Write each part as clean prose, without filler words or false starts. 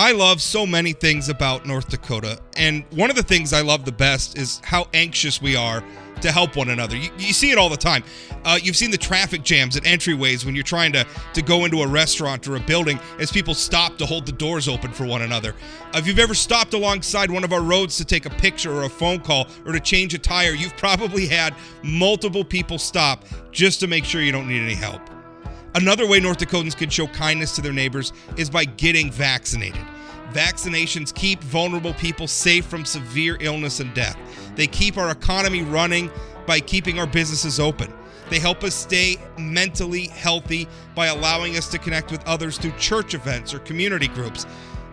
I love so many things about North Dakota, and one of the things I love the best is how anxious we are to help one another. You see it all the time. You've seen the traffic jams at entryways when you're trying to go into a restaurant or a building as people stop to hold the doors open for one another. If you've ever stopped alongside one of our roads to take a picture or a phone call or to change a tire, you've probably had multiple people stop just to make sure you don't need any help. Another way North Dakotans can show kindness to their neighbors is by getting vaccinated. Vaccinations keep vulnerable people safe from severe illness and death. They keep our economy running by keeping our businesses open. They help us stay mentally healthy by allowing us to connect with others through church events or community groups.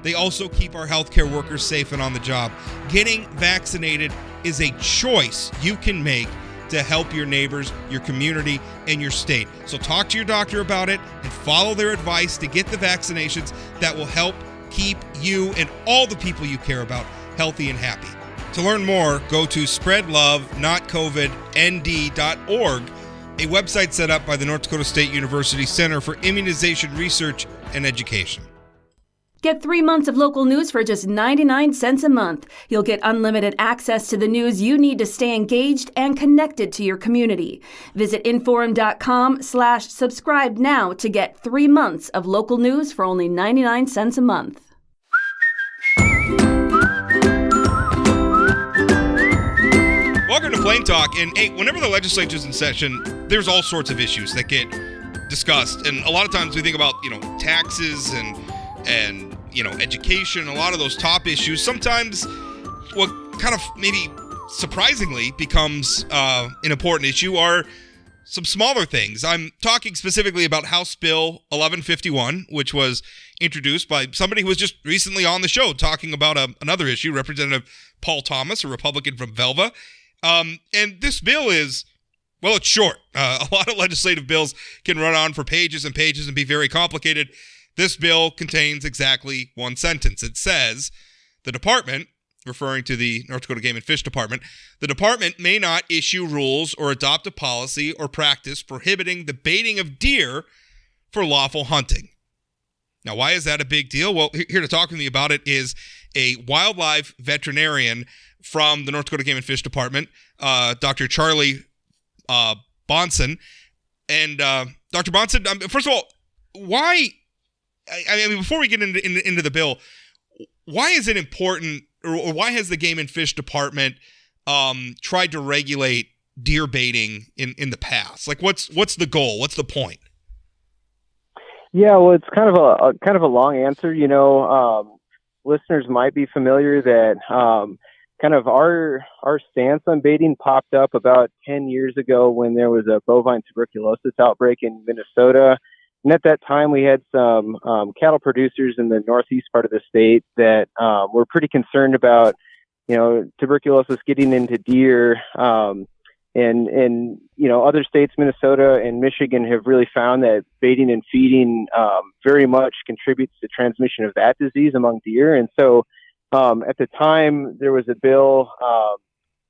They also keep our healthcare workers safe and on the job. Getting vaccinated is a choice you can make to help your neighbors, your community, and your state. So talk to your doctor about it and follow their advice to get the vaccinations that will help keep you and all the people you care about healthy and happy. To learn more, go to spreadlovenotcovidnd.org, a website set up by the North Dakota State University Center for Immunization Research and Education. Get 3 months of local news for just 99 cents a month. You'll get unlimited access to the news you need to stay engaged and connected to your community. Visit inforum.com/subscribe now to get 3 months of local news for only 99 cents a month. Welcome to Plain Talk. And hey, whenever the legislature's in session, there's all sorts of issues that get discussed. And a lot of times we think about, taxes and education, a lot of those top issues. Sometimes what kind of maybe surprisingly becomes an important issue are some smaller things. I'm talking specifically about House Bill 1151, which was introduced by somebody who was just recently on the show talking about another issue, Representative Paul Thomas, a Republican from Velva. And this bill is, well, it's short. A lot of legislative bills can run on for pages and pages and be very complicated. This bill contains exactly one sentence. It says, the department, referring to the North Dakota Game and Fish Department, the department may not issue rules or adopt a policy or practice prohibiting the baiting of deer for lawful hunting. Now, why is that a big deal? Well, here to talk with me about it is a wildlife veterinarian from the North Dakota Game and Fish Department, Dr. Charlie Bonson. And Dr. Bonson, first of all, why... I mean, before we get into the bill, why is it important, or why has the Game and Fish Department tried to regulate deer baiting in the past? Like, what's the goal? What's the point? Yeah, well, it's kind of a long answer. Listeners might be familiar that kind of our stance on baiting popped up about 10 years ago when there was a bovine tuberculosis outbreak in Minnesota. And at that time, we had some cattle producers in the northeast part of the state that were pretty concerned about, tuberculosis getting into deer. And other states, Minnesota and Michigan, have really found that baiting and feeding very much contributes to transmission of that disease among deer. And so at the time, there was a bill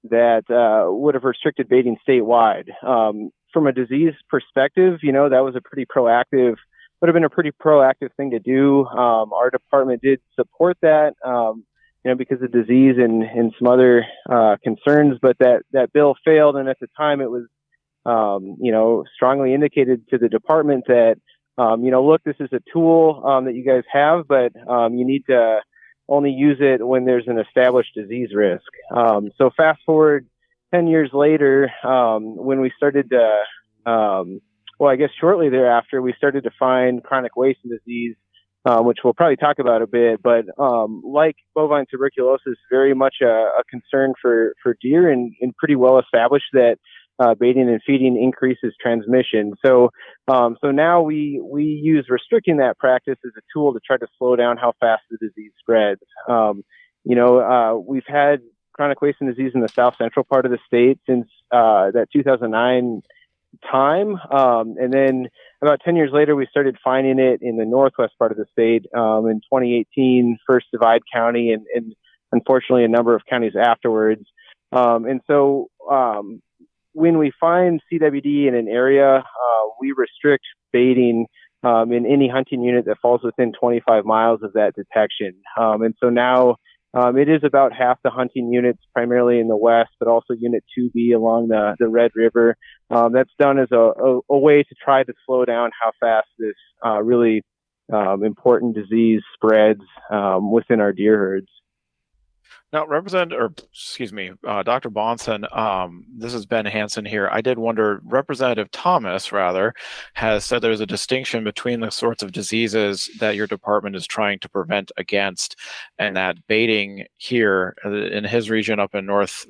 that would have restricted baiting statewide. From a disease perspective, that was would have been a pretty proactive thing to do. Our department did support that, because of disease and some other concerns, but that bill failed. And at the time it was, strongly indicated to the department that, look, this is a tool that you guys have, but you need to only use it when there's an established disease risk. So fast forward 10 years later, when we started to, I guess shortly thereafter, we started to find chronic wasting disease, which we'll probably talk about a bit, but like bovine tuberculosis, very much a concern for deer, and pretty well established that baiting and feeding increases transmission. So now we use restricting that practice as a tool to try to slow down how fast the disease spreads. We've had chronic wasting disease in the south central part of the state since that 2009 time. And then about 10 years later, we started finding it in the northwest part of the state in 2018, first Divide County, and unfortunately a number of counties afterwards. And so when we find CWD in an area, we restrict baiting in any hunting unit that falls within 25 miles of that detection. And so now it is about half the hunting units, primarily in the west, but also Unit 2B along the Red River. That's done as a way to try to slow down how fast this really important disease spreads within our deer herds. Now, Dr. Bonson, this is Ben Hansen here. I did wonder, Representative Thomas, rather, has said there's a distinction between the sorts of diseases that your department is trying to prevent against, and that baiting here in his region up in north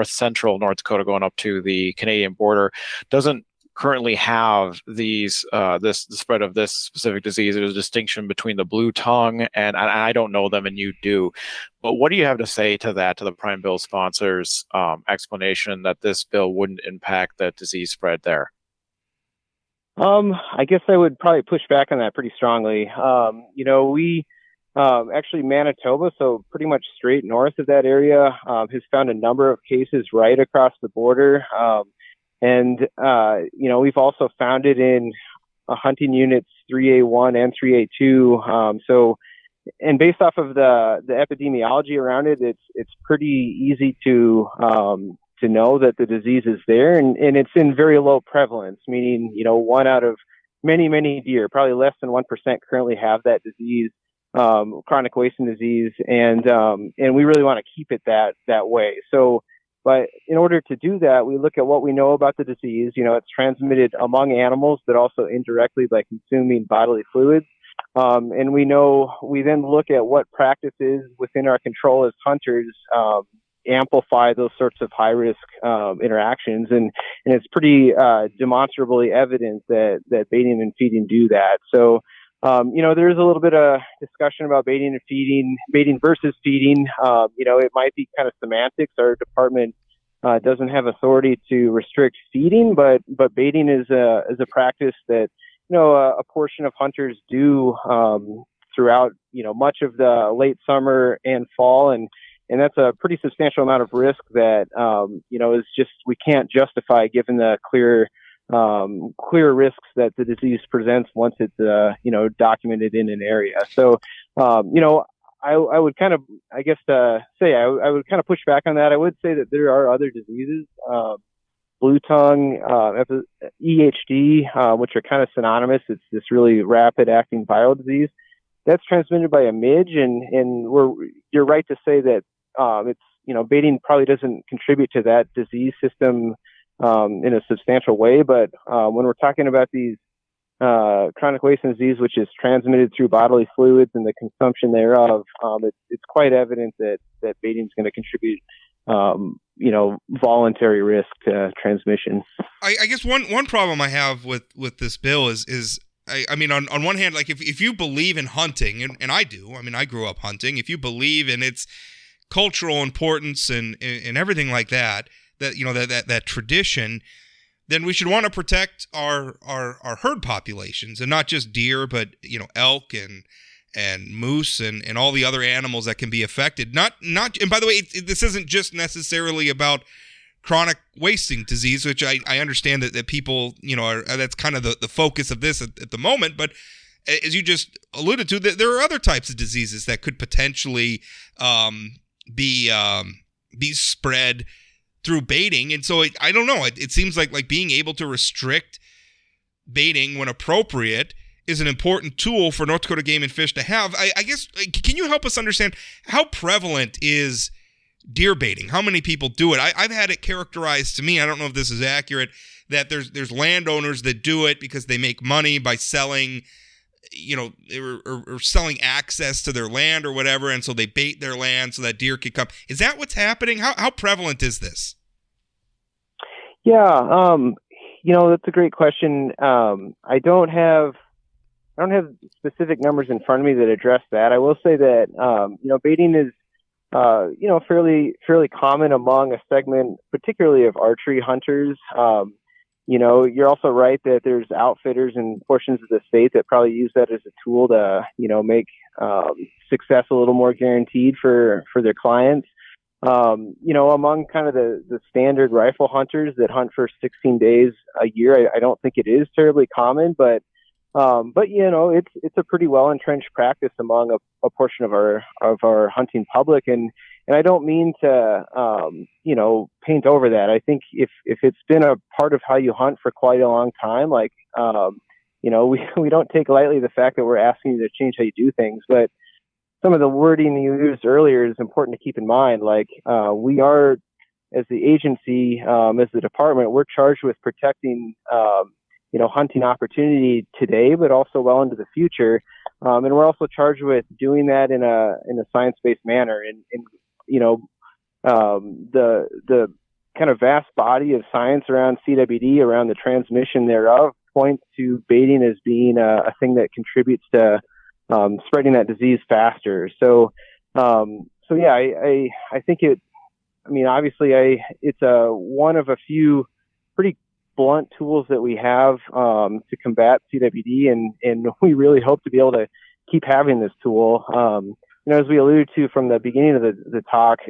central North Dakota, going up to the Canadian border, doesn't currently have the spread of this specific disease. There's a distinction between the blue tongue, and I don't know them, and you do. But what do you have to say to that, to the Prime Bill sponsors' explanation that this bill wouldn't impact the disease spread there? I guess I would probably push back on that pretty strongly. We actually Manitoba, so pretty much straight north of that area, has found a number of cases right across the border. We've also found it in hunting units 3A1 and 3A2. And based off of the epidemiology around it, it's pretty easy to know that the disease is there, and it's in very low prevalence, meaning, one out of many, many deer, probably less than 1% currently have that disease, chronic wasting disease. And we really want to keep it that way. But in order to do that, we look at what we know about the disease. It's transmitted among animals, but also indirectly by consuming bodily fluids. And we then look at what practices within our control as hunters amplify those sorts of high risk interactions. And it's pretty demonstrably evident that baiting and feeding do that. So, there's a little bit of discussion about baiting versus feeding. It might be kind of semantics. Our department doesn't have authority to restrict feeding, but baiting is a practice that, a portion of hunters do throughout, much of the late summer and fall. And that's a pretty substantial amount of risk that, is just, we can't justify given the clear risks that the disease presents once it's, documented in an area. So, I would kind of, I would kind of push back on that. I would say that there are other diseases, blue tongue, EHD, which are kind of synonymous. It's this really rapid acting viral disease that's transmitted by a midge. And you're right to say that, baiting probably doesn't contribute to that disease system in a substantial way. But when we're talking about these chronic wasting disease, which is transmitted through bodily fluids and the consumption thereof, it's quite evident that baiting is going to contribute, voluntary risk to transmission. I guess one problem I have with this bill is on one hand, like if you believe in hunting, and I do, I grew up hunting. If you believe in its cultural importance and everything like that, that tradition, then we should want to protect our herd populations, and not just deer, but elk and moose and all the other animals that can be affected. Not and by the way, this isn't just necessarily about chronic wasting disease, which I understand that people that's kind of the focus of this at the moment. But as you just alluded to, there are other types of diseases that could potentially be spread through baiting. And so I don't know. It seems like being able to restrict baiting when appropriate is an important tool for North Dakota Game and Fish to have. I guess, can you help us understand how prevalent is deer baiting? How many people do it? I've had it characterized to me, I don't know if this is accurate, that there's landowners that do it because they make money by selling, or selling access to their land or whatever, and so they bait their land so that deer can come. Is that what's happening? How prevalent is this? Yeah, that's a great question. I don't have specific numbers in front of me that address that. I will say that baiting is fairly common among a segment, particularly of archery hunters. You're also right that there's outfitters in portions of the state that probably use that as a tool to, make success a little more guaranteed for their clients. Among kind of the standard rifle hunters that hunt for 16 days a year, I don't think it is terribly common, but But it's a pretty well entrenched practice among a portion of our hunting public, and I don't mean to paint over that. I think if it's been a part of how you hunt for quite a long time, like we don't take lightly the fact that we're asking you to change how you do things, but some of the wording you used earlier is important to keep in mind. Like we are, as the agency, as the department, we're charged with protecting hunting opportunity today, but also well into the future. And we're also charged with doing that in a science-based manner. And the kind of vast body of science around CWD, around the transmission thereof, points to baiting as being a thing that contributes to spreading that disease faster. So yeah, I think it. I mean, obviously, it's one of a few pretty blunt tools that we have to combat CWD, and we really hope to be able to keep having this tool. As we alluded to from the beginning of the talk,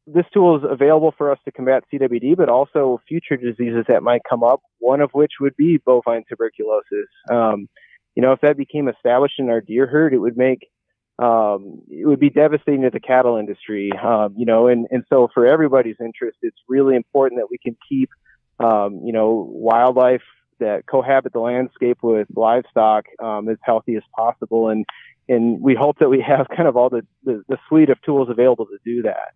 this tool is available for us to combat CWD, but also future diseases that might come up, one of which would be bovine tuberculosis. If that became established in our deer herd, it would be devastating to the cattle industry, and so for everybody's interest, it's really important that we can keep, wildlife that cohabit the landscape with livestock as healthy as possible. And we hope that we have kind of all the suite of tools available to do that.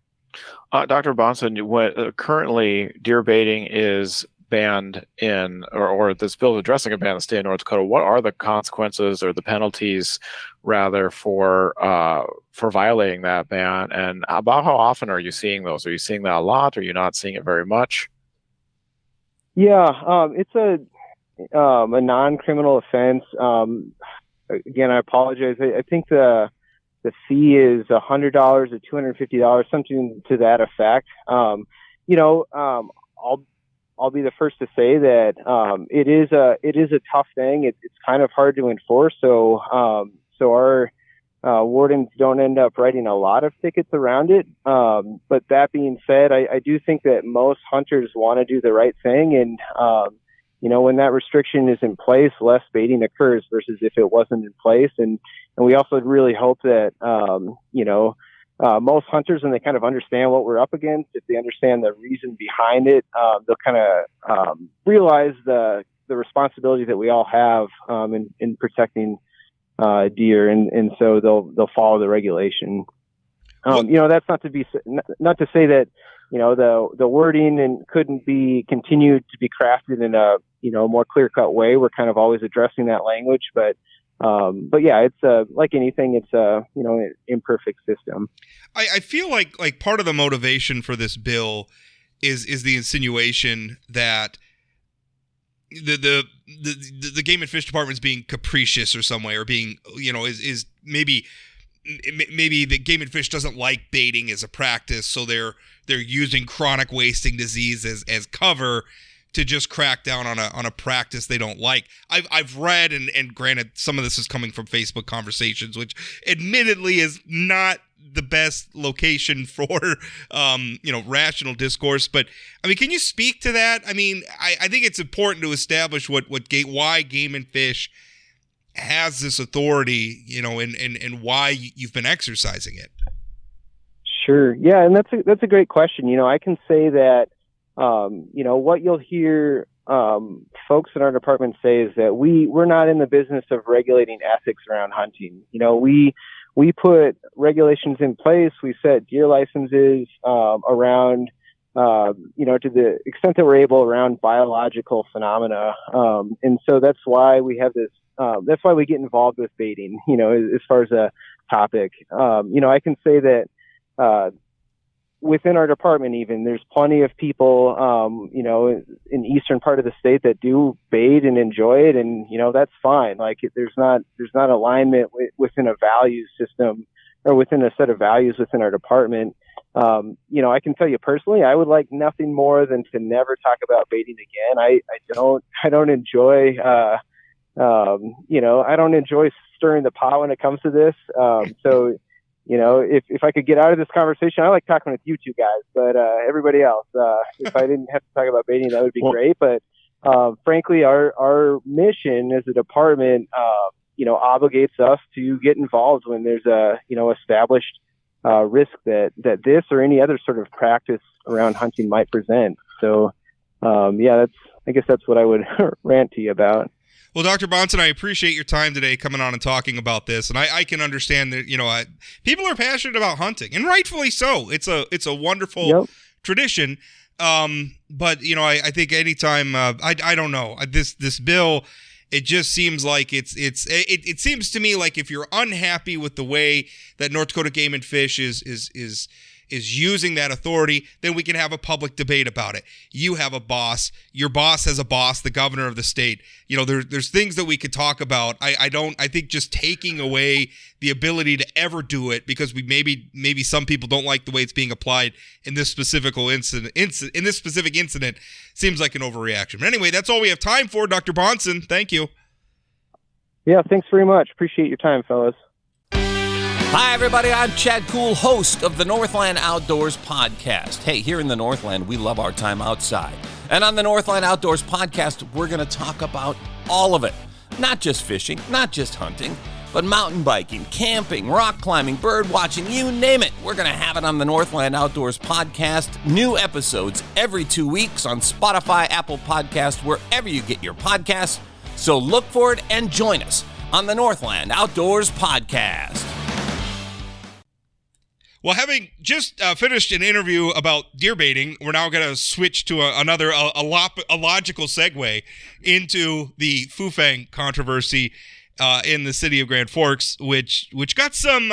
Dr. Bonson, currently deer baiting is banned in, or this bill addressing a ban in the state of North Dakota. What are the consequences or the penalties, rather, for violating that ban? And about how often are you seeing those? Are you seeing that a lot? Or are you not seeing it very much? Yeah, it's a non-criminal offense. Again, I apologize. I think the fee is $100 or $250, something to that effect. I'll be the first to say that it is a tough thing. It's kind of hard to enforce. So our wardens don't end up writing a lot of tickets around it. But that being said, I do think that most hunters want to do the right thing, and when that restriction is in place, less baiting occurs versus if it wasn't in place. And we also really hope that most hunters, when they kind of understand what we're up against, if they understand the reason behind it, they'll kind of realize the responsibility that we all have in protecting deer, and so they'll follow the regulation. That's not to say that the wording couldn't be continued to be crafted in a more clear-cut way. We're kind of always addressing that language, but yeah, it's like anything, it's an imperfect system. I feel like part of the motivation for this bill is the insinuation that the Game and Fish Department is being capricious or some way, or being is maybe the Game and Fish doesn't like baiting as a practice, so they're using chronic wasting disease as cover to just crack down on a practice they don't like. I've read, and granted, some of this is coming from Facebook conversations, which admittedly is not the best location for rational discourse. But I mean, can you speak to that? I mean, I think it's important to establish why Game and Fish has this authority, and why you've been exercising it. Sure. Yeah, and that's a great question. I can say that what you'll hear folks in our department say is that we're not in the business of regulating ethics around hunting. We put regulations in place. We set deer licenses around, to the extent that we're able, around biological phenomena. And so that's why we have this. That's why we get involved with baiting. As far as a topic, I can say that. Within our department, even, there's plenty of people, in the eastern part of the state that do bait and enjoy it, and that's fine. Like, there's not alignment within a value system or within a set of values within our department. I can tell you personally, I would like nothing more than to never talk about baiting again. I don't enjoy, I don't enjoy stirring the pot when it comes to this. So. If I could get out of this conversation, I like talking with you two guys, but everybody else, if I didn't have to talk about baiting, that would be great. But frankly, our mission as a department, obligates us to get involved when there's a, established risk that this or any other sort of practice around hunting might present. So, I guess that's what I would rant to you about. Well, Dr. Bonson, I appreciate your time today coming on and talking about this, and I can understand that people are passionate about hunting, and rightfully so. It's a wonderful tradition, but I think anytime I don't know this bill, it just seems like it seems to me like if you're unhappy with the way that North Dakota Game and Fish is using that authority, then we can have a public debate about it. You have a boss. Your boss has a boss, the governor of the state. There's things that we could talk about. I think just taking away the ability to ever do it because maybe some people don't like the way it's being applied in this specific incident seems like an overreaction. But anyway, that's all we have time for. Dr. Bonson, thank you. Yeah, thanks very much. Appreciate your time, fellas. Hi, everybody. I'm Chad Kuhl, host of the Northland Outdoors podcast. Hey, here in the Northland, we love our time outside. And on the Northland Outdoors podcast, we're going to talk about all of it. Not just fishing, not just hunting, but mountain biking, camping, rock climbing, bird watching, you name it. We're going to have it on the Northland Outdoors podcast. New episodes every 2 weeks on Spotify, Apple Podcasts, wherever you get your podcasts. So look for it and join us on the Northland Outdoors podcast. Well, having just finished an interview about deer baiting, we're now going to switch to a logical segue into the Fufeng controversy in the city of Grand Forks, which got some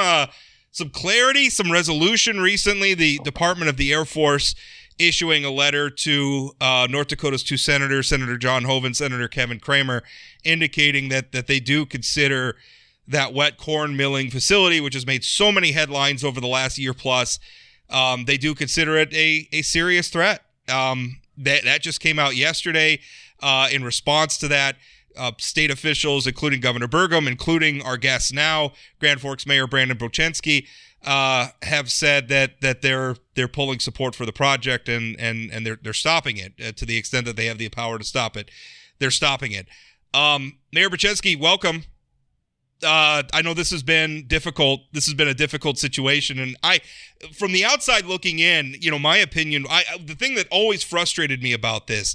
clarity, some resolution recently. The Department of the Air Force issuing a letter to North Dakota's two senators, Senator John Hoeven, Senator Kevin Cramer, indicating that they do consider that wet corn milling facility, which has made so many headlines over the last year plus, they do consider it a serious threat. That just came out yesterday. In response to that, state officials, including Governor Burgum, including our guest now, Grand Forks Mayor Brandon Bochenski, have said that they're pulling support for the project and they're stopping it to the extent that they have the power to stop it. They're stopping it. Mayor Bochenski, welcome. I know this has been difficult. This has been a difficult situation. And from the outside looking in, my opinion, the thing that always frustrated me about this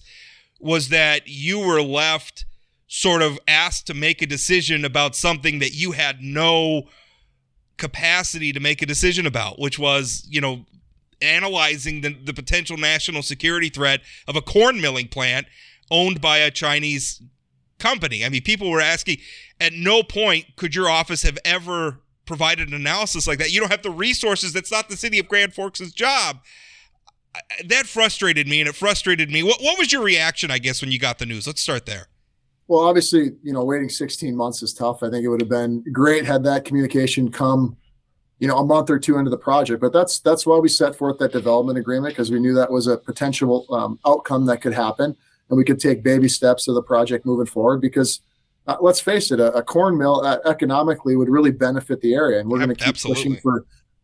was that you were left sort of asked to make a decision about something that you had no capacity to make a decision about, which was, analyzing the potential national security threat of a corn milling plant owned by a Chinese company. I mean, people were asking, at no point could your office have ever provided an analysis like that. You don't have the resources. That's not the city of Grand Forks' job. That frustrated me, and it frustrated me. What was your reaction, I guess, when you got the news? Let's start there. Well, obviously, waiting 16 months is tough. I think it would have been great had that communication come, a month or two into the project. But that's why we set forth that development agreement, because we knew that was a potential outcome that could happen. And we could take baby steps to the project moving forward because, let's face it, a corn mill economically would really benefit the area. And we're going to keep pushing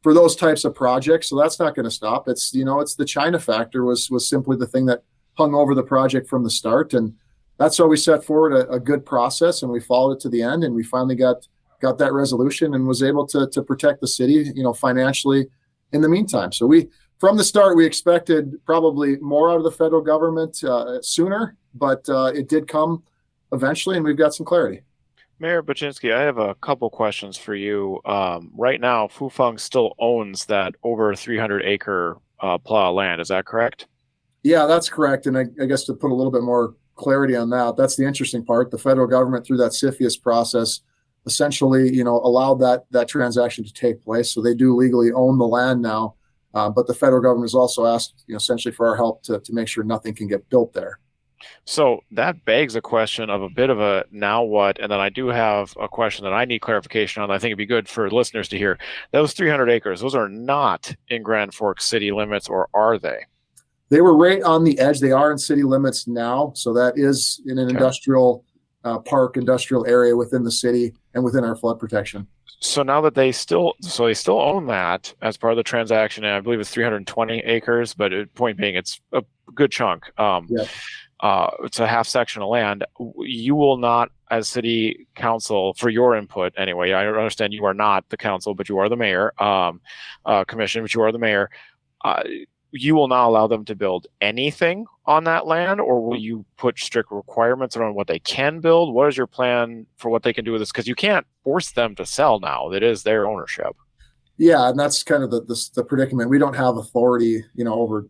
for those types of projects. So that's not going to stop. It's, it's the China factor was simply the thing that hung over the project from the start. And that's why we set forward a good process, and we followed it to the end. And we finally got that resolution and was able to protect the city, financially in the meantime. So from the start, we expected probably more out of the federal government sooner, but it did come eventually, and we've got some clarity. Mayor Bochenski, I have a couple questions for you. Right now, Fufeng still owns that over 300-acre plow land. Is that correct? Yeah, that's correct. And I guess to put a little bit more clarity on that's the interesting part. The federal government, through that CFIUS process, essentially, allowed that transaction to take place. So they do legally own the land now. But the federal government has also asked, essentially for our help to make sure nothing can get built there. So that begs a question of a bit of a now what, and then I do have a question that I need clarification on. I think it'd be good for listeners to hear. Those 300 acres, those are not in Grand Forks city limits, or are they? They were right on the edge. They are in city limits now. So that is in an industrial park, industrial area within the city and within our flood protection. So now that they still own that as part of the transaction, and I believe it's 320 acres, but point being, it's a good chunk. it's a half section of land. You will not, as city council, for your input anyway. I understand you are not the council, but you are the mayor, commission, but you are the mayor. You will not allow them to build anything on that land, or will you put strict requirements around what they can build? What is your plan for what they can do with this? Because you can't force them to sell now. It is their ownership. Yeah, and that's kind of the predicament. We don't have authority, over,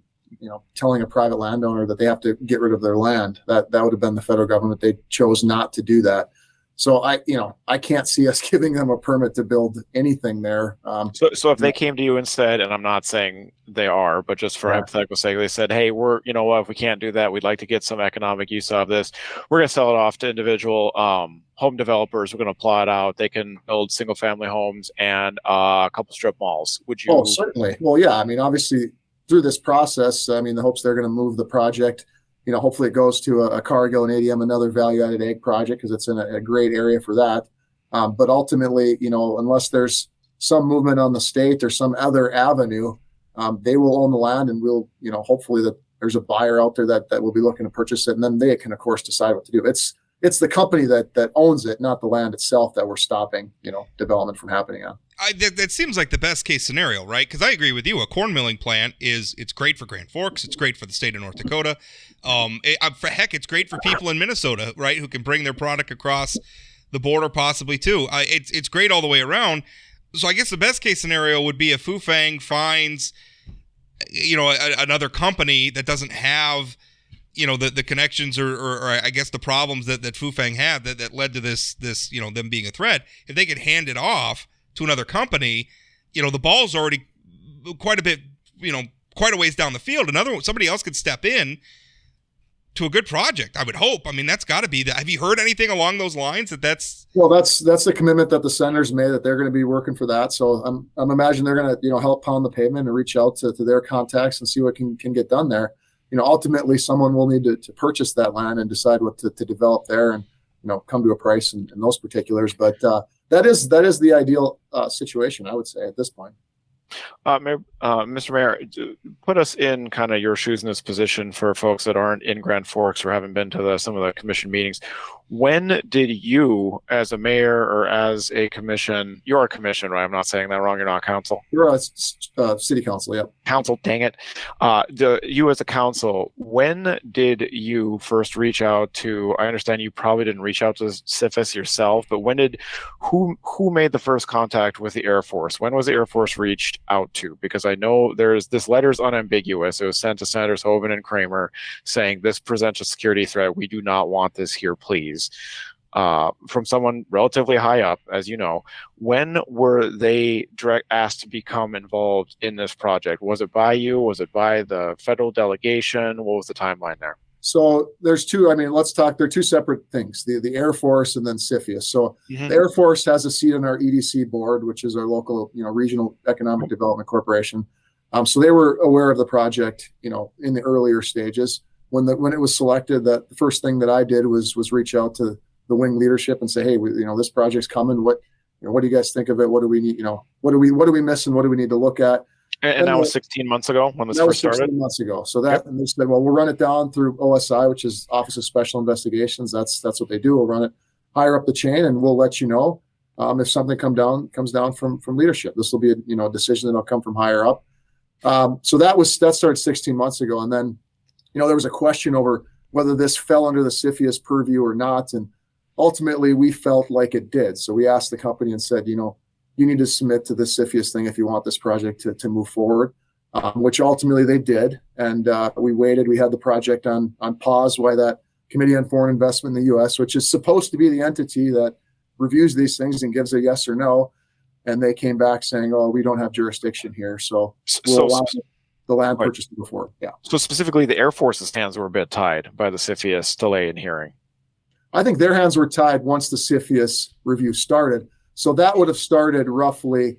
telling a private landowner that they have to get rid of their land. That would have been the federal government. They chose not to do that. So I can't see us giving them a permit to build anything there. So if they came to you and said, and I'm not saying they are, but just for hypothetical sake, they said, hey, if we can't do that, we'd like to get some economic use out of this. We're going to sell it off to individual home developers. We're going to plot it out. They can build single family homes and a couple strip malls. Would you? Oh, certainly. Well, yeah. I mean, obviously through this process, the hopes they're going to move the project. Hopefully it goes to a Cargill and ADM, another value-added ag project, because it's in a great area for that. But ultimately, unless there's some movement on the state or some other avenue, they will own the land, and we'll, hopefully that there's a buyer out there that will be looking to purchase it, and then they can, of course, decide what to do. It's the company that owns it, not the land itself, that we're stopping, development from happening on. That seems like the best case scenario, right? Because I agree with you. A corn milling plant it's great for Grand Forks. It's great for the state of North Dakota. It's great for people in Minnesota, right, who can bring their product across the border possibly too. It's great all the way around. So I guess the best case scenario would be if Fufeng finds, another company that doesn't have, the connections or I guess the problems that Fufeng had that led to this them being a threat. If they could hand it off to another company, the ball's already quite a ways down the field. Somebody else could step in to a good project, I would hope. I mean, that's got to be that. Have you heard anything along those lines that's? Well, that's the commitment that the senators made, that they're going to be working for that. So I'm imagining they're going to, help pound the pavement and reach out to their contacts and see what can get done there. Ultimately someone will need to purchase that land and decide what to develop there and, come to a price and those particulars. But that is the ideal situation, I would say, at this point. Mr. Mayor, put us in kind of your shoes in this position for folks that aren't in Grand Forks or haven't been to some of the commission meetings. When did you, as a mayor or as a commission, you're a commission, right? I'm not saying that wrong. You're not council. You're a city council, yeah. Council, dang it. You as a council, when did you first reach out to, I understand you probably didn't reach out to CFIUS yourself, but who made the first contact with the Air Force? When was the Air Force reached out to? Because I know this letter's unambiguous. It was sent to Senators Hoeven and Cramer saying this presents a security threat. We do not want this here, please. From someone relatively high up, as you know. When were they asked to become involved in this project? Was it by you? Was it by the federal delegation? What was the timeline there? So there's two. They're two separate things, the Air Force and then CFIUS. So the Air Force has a seat on our EDC board, which is our local, Regional Economic Development Corporation. So they were aware of the project, in the earlier stages. When it was selected, the first thing that I did was reach out to the wing leadership and say, hey, this project's coming. What do you guys think of it? What do we need? What are we missing? What do we need to look at? And that was 16 months ago when this first started? 16 months ago. So and they said, well, we'll run it down through OSI, which is Office of Special Investigations. That's what they do. We'll run it higher up the chain, and we'll let you know if something comes down from leadership. This will be a decision that'll come from higher up. So that started 16 months ago, and then there was a question over whether this fell under the CFIUS purview or not, and ultimately we felt like it did. So we asked the company and said, you need to submit to the CFIUS thing if you want this project to move forward, which ultimately they did. And we waited. We had the project on pause while that Committee on Foreign Investment in the U.S., which is supposed to be the entity that reviews these things and gives a yes or no. And they came back saying, oh, we don't have jurisdiction here. So we'll allow the land purchase to go forward. Yeah. So specifically, the Air Force's hands were a bit tied by the CFIUS delay in hearing. I think their hands were tied once the CFIUS review started. So that would have started roughly,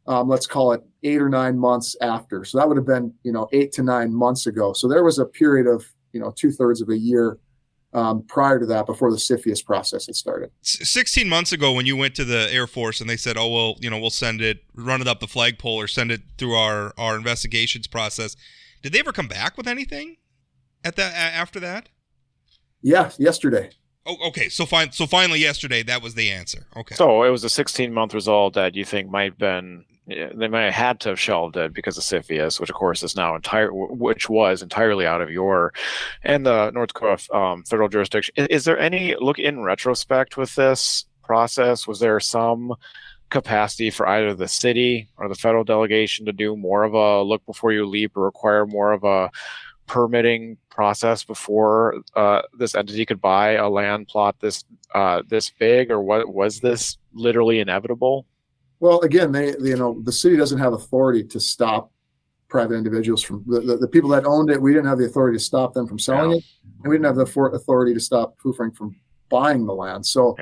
let's call it 8 or 9 months after. So that would have been, 8 to 9 months ago. So there was a period of, 2/3 of a year prior to that, before the CFIUS process had started. 16 months ago, when you went to the Air Force and they said, oh, well, we'll send it, run it up the flagpole or send it through our investigations process. Did they ever come back with anything after that? Yeah, yesterday. Oh, okay. So finally yesterday, that was the answer. Okay. So it was a 16-month result that you think might have been, they might have had to have shelved it because of CFIUS, which of course is now which was entirely out of your and the North Dakota federal jurisdiction. Is there any look in retrospect with this process? Was there some capacity for either the city or the federal delegation to do more of a look before you leap or require more of a permitting process before this entity could buy a land plot this big, or what was this literally inevitable? Well, again, the city doesn't have authority to stop private individuals from the people that owned it. We didn't have the authority to stop them from selling it, and we didn't have the authority to stop Fufeng from buying the land. So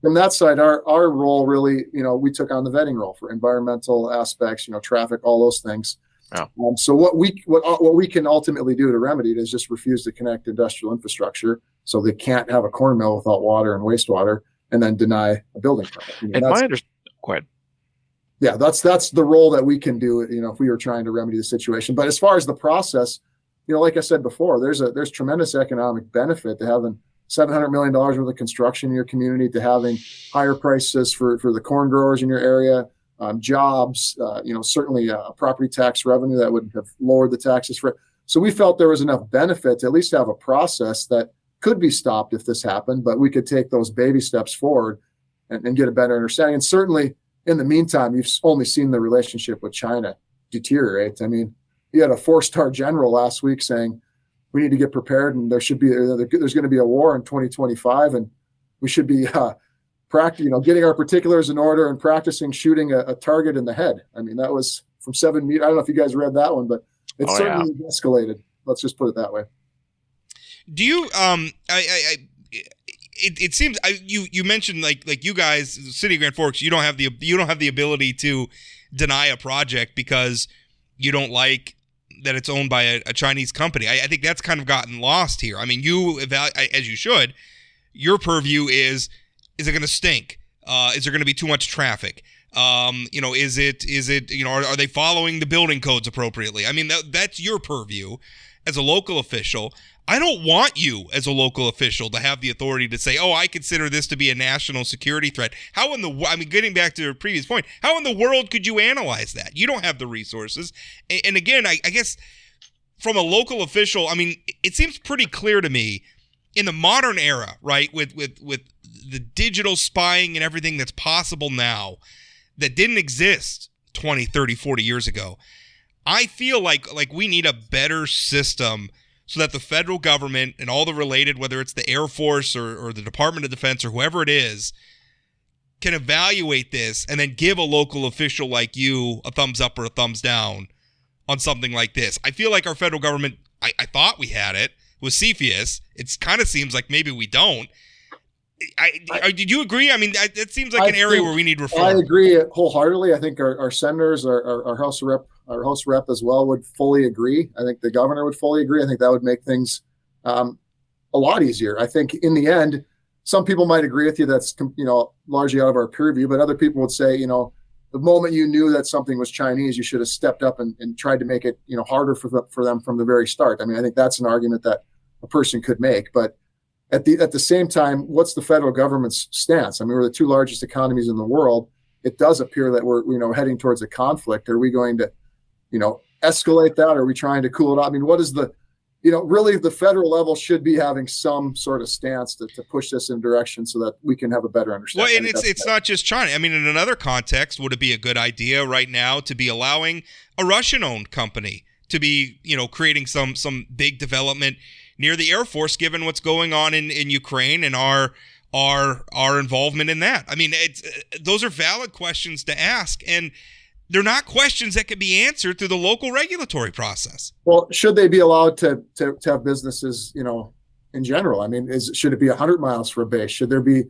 from that side, our role really, we took on the vetting role for environmental aspects, traffic, all those things. Yeah. So what we can ultimately do to remedy it is just refuse to connect industrial infrastructure, so they can't have a corn mill without water and wastewater, and then deny a building permit. Go ahead. Yeah, that's the role that we can do. If we were trying to remedy the situation. But as far as the process, like I said before, there's tremendous economic benefit to having $700 million worth of construction in your community, to having higher prices for the corn growers in your area. Jobs, certainly property tax revenue that would have lowered the taxes for. So we felt there was enough benefit to at least have a process that could be stopped if this happened, but we could take those baby steps forward and get a better understanding. And certainly in the meantime, you've only seen the relationship with China deteriorate. I mean, you had a 4-star general last week saying we need to get prepared, and there's going to be a war in 2025, and we should be getting our particulars in order and practicing shooting a target in the head. I mean, that was from 7 meters. I don't know if you guys read that one, but it certainly escalated. Let's just put it that way. Do you? It seems you mentioned like you guys, City of Grand Forks, you don't have the ability to deny a project because you don't like that it's owned by a Chinese company. I think that's kind of gotten lost here. I mean, you as you should. Your purview is it going to stink? Is there going to be too much traffic? Is it are they following the building codes appropriately? I mean, that's your purview as a local official. I don't want you as a local official to have the authority to say, I consider this to be a national security threat. Getting back to your previous point, how in the world could you analyze that? You don't have the resources. And again, I guess from a local official, I mean, it seems pretty clear to me in the modern era, right, with the digital spying and everything that's possible now that didn't exist 20, 30, 40 years ago. I feel like we need a better system so that the federal government and all the related, whether it's the Air Force or the Department of Defense or whoever it is, can evaluate this and then give a local official like you a thumbs up or a thumbs down on something like this. I feel like our federal government, I thought we had it with CFIUS. It kind of seems like maybe we don't. Did you agree? I mean, it seems like an area where we need reform. I agree wholeheartedly. I think our senators, our House Rep as well would fully agree. I think the governor would fully agree. I think that would make things a lot easier. I think in the end, some people might agree with you. That's largely out of our purview, but other people would say, the moment you knew that something was Chinese, you should have stepped up and tried to make it harder for them from the very start. I mean, I think that's an argument that a person could make, but at the same time, what's the federal government's stance? I mean, we're the 2 largest economies in the world. It does appear that we're heading towards a conflict. Are we going to, escalate that? Are we trying to cool it off? I mean, what is really the federal level should be having some sort of stance to push this in direction so that we can have a better understanding. Well, and it's not just China. I mean, in another context, would it be a good idea right now to be allowing a Russian-owned company to be, creating some big development near the Air Force, given what's going on in Ukraine and our involvement in that? I mean, those are valid questions to ask, and they're not questions that can be answered through the local regulatory process. Well, should they be allowed to have businesses, in general? I mean, should it be 100 miles for a base? Should there be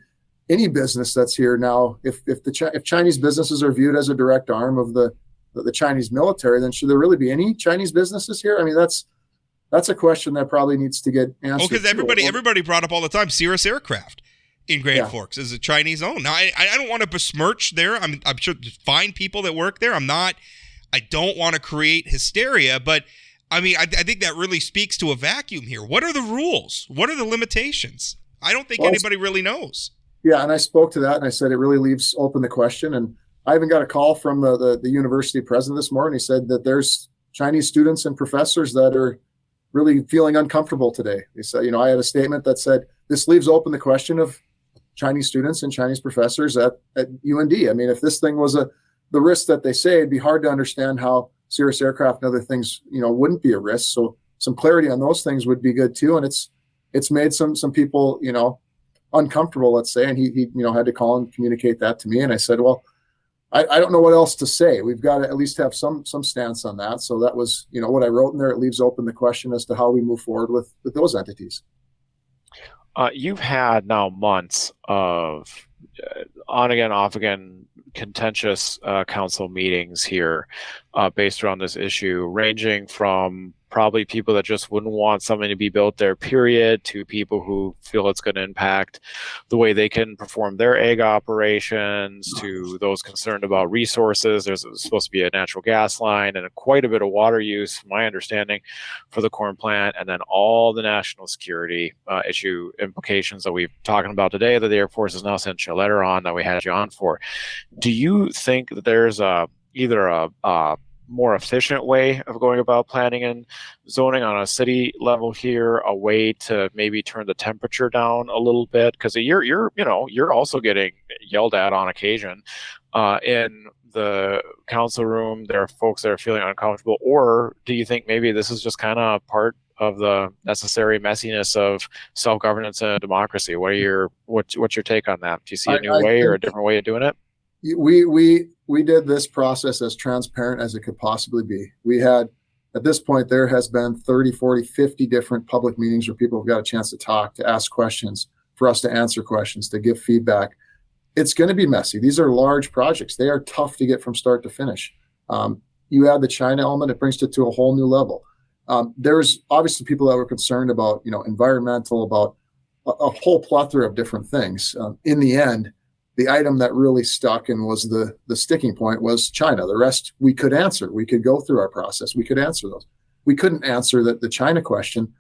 any business that's here now? If Chinese businesses are viewed as a direct arm of the Chinese military, then should there really be any Chinese businesses here? I mean, that's a question that probably needs to get answered. Because everybody brought up all the time, Cirrus Aircraft in Grand Forks is a Chinese owned. Now, I don't want to besmirch there. I'm sure there's fine people that work there. I don't want to create hysteria, but I mean, I think that really speaks to a vacuum here. What are the rules? What are the limitations? I don't think anybody really knows. Yeah, and I spoke to that, and I said it really leaves open the question. And I even got a call from the university president this morning. He said that there's Chinese students and professors that are really feeling uncomfortable today. He said, I had a statement that said this leaves open the question of Chinese students and Chinese professors at UND. I mean, if this thing was the risk that they say, it'd be hard to understand how serious aircraft and other things, wouldn't be a risk. So some clarity on those things would be good too. And it's made some people, uncomfortable, let's say. And he had to call and communicate that to me. And I said, well, I don't know what else to say. We've got to at least have some stance on that. So that was, what I wrote in there. It leaves open the question as to how we move forward with those entities. You've had now months of on again, off again contentious council meetings here based around this issue, ranging from probably people that just wouldn't want something to be built there, period, to people who feel it's going to impact the way they can perform their egg operations, to those concerned about resources. There's supposed to be a natural gas line and quite a bit of water use, from my understanding, for the corn plant, and then all the national security issue implications that we've talking about today that the Air Force has now sent you a letter on that we had you on for. Do you think that there's either a more efficient way of going about planning and zoning on a city level here, a way to maybe turn the temperature down a little bit? Because you're also getting yelled at on occasion in the council room. There are folks that are feeling uncomfortable. Or do you think maybe this is just kind of part of the necessary messiness of self-governance and democracy? What's your take on that? Do you see a new way or a different way of doing it? We did this process as transparent as it could possibly be. We had, at this point, there has been 30, 40, 50 different public meetings where people have got a chance to talk, to ask questions, for us to answer questions, to give feedback. It's going to be messy. These are large projects. They are tough to get from start to finish. You add the China element, it brings it to a whole new level. There's obviously people that were concerned about, environmental, about a whole plethora of different things. In the end, the item that really stuck and was the sticking point was China. The rest we could answer. We could go through our process. We could answer those. We couldn't answer the China question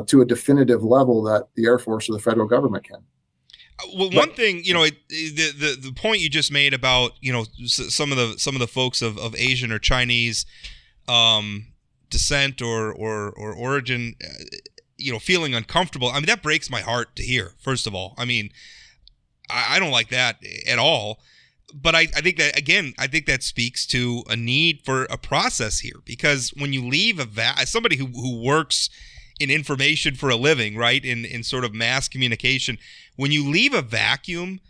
to a definitive level that the Air Force or the federal government can. Well, one thing, the point you just made about, some of the folks of Asian or Chinese descent or origin, feeling uncomfortable. I mean, that breaks my heart to hear, first of all. I mean, I don't like that at all. But I think that, again, that speaks to a need for a process here, because when you leave as somebody who works in information for a living, right, in sort of mass communication, when you leave a vacuum,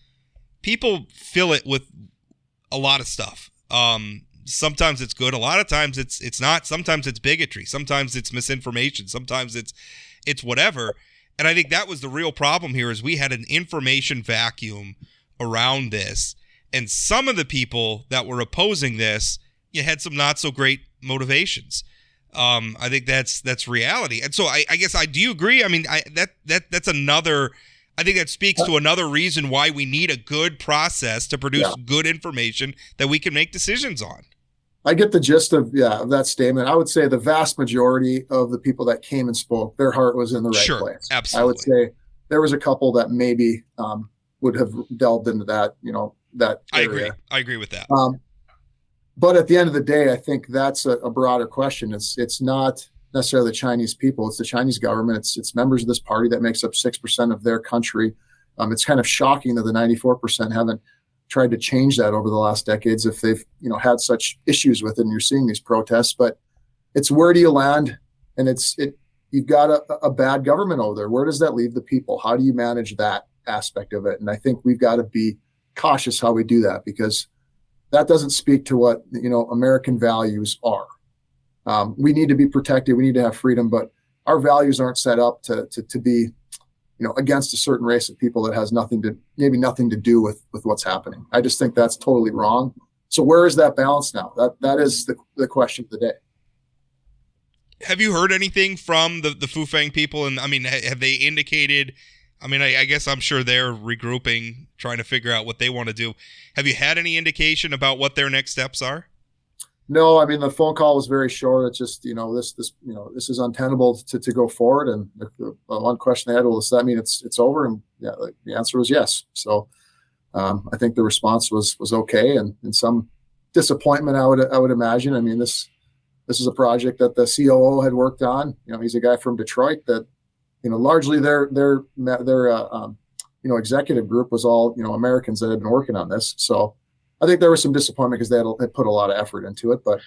people fill it with a lot of stuff. Sometimes it's good. A lot of times it's not. Sometimes it's bigotry. Sometimes it's misinformation. Sometimes it's whatever. And I think that was the real problem here, is we had an information vacuum around this. And some of the people that were opposing this, had some not so great motivations. I think that's reality. And so I guess do you agree? I mean, that's another, I think that speaks to another reason why we need a good process to produce good information that we can make decisions on. I get the gist of that statement. I would say the vast majority of the people that came and spoke, their heart was in the right place. Absolutely. I would say there was a couple that maybe would have delved into that, that area. I agree with that. But at the end of the day, I think that's a broader question. It's not necessarily the Chinese people. It's the Chinese government. It's members of this party that makes up 6% of their country. It's kind of shocking that the 94% haven't tried to change that over the last decades, if they've had such issues with it, and you're seeing these protests. But it's, where do you land? And you've got a bad government over there. Where does that leave the people? How do you manage that aspect of it? And I think we've got to be cautious how we do that, because that doesn't speak to what American values are. We need to be protected. We need to have freedom, but our values aren't set up to be against a certain race of people that has nothing to do with what's happening. I just think that's totally wrong. So where is that balance now? That is the question of the day. Have you heard anything from the Fufeng people? And I mean, have they indicated, I mean, I guess I'm sure they're regrouping, trying to figure out what they want to do. Have you had any indication about what their next steps are? No, I mean, the phone call was very short. It's just, this is untenable to go forward. And the one question they had, well, does that mean it's over? And yeah, the answer was yes. So I think the response was okay. And some disappointment, I would imagine. I mean, this is a project that the COO had worked on. He's a guy from Detroit that, largely their executive group was all, Americans that had been working on this. So I think there was some disappointment because they put a lot of effort into it, but